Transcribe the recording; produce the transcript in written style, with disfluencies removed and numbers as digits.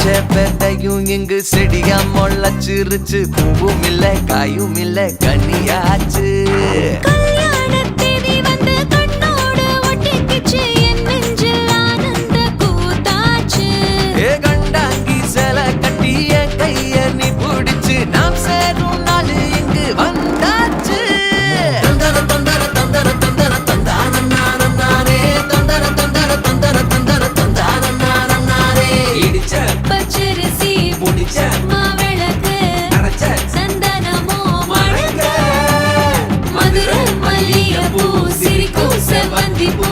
வெதையும் இங்கு செடியா முளைச்சிருச்சு. பூவும் இல்ல காயும் இல்ல கனியாச்சு. கண்டாங்கி சில கட்டி என் கைய நீ பிடிச்சு நாம் சேரும் நாள் இங்கு வந்தாச்சு. தந்தர தந்தர தந்தர தந்தர தந்தானே தந்தர தந்தர தந்தர தந்தர தந்தானே இடிச்ச பச்சரிசி முடிச்ச மாவிளக்கு அரைச்ச சந்தனமோ மழங்க மதுரை மல்லிகைப்பூ சிரிக்கும் செவ்வந்தி பூ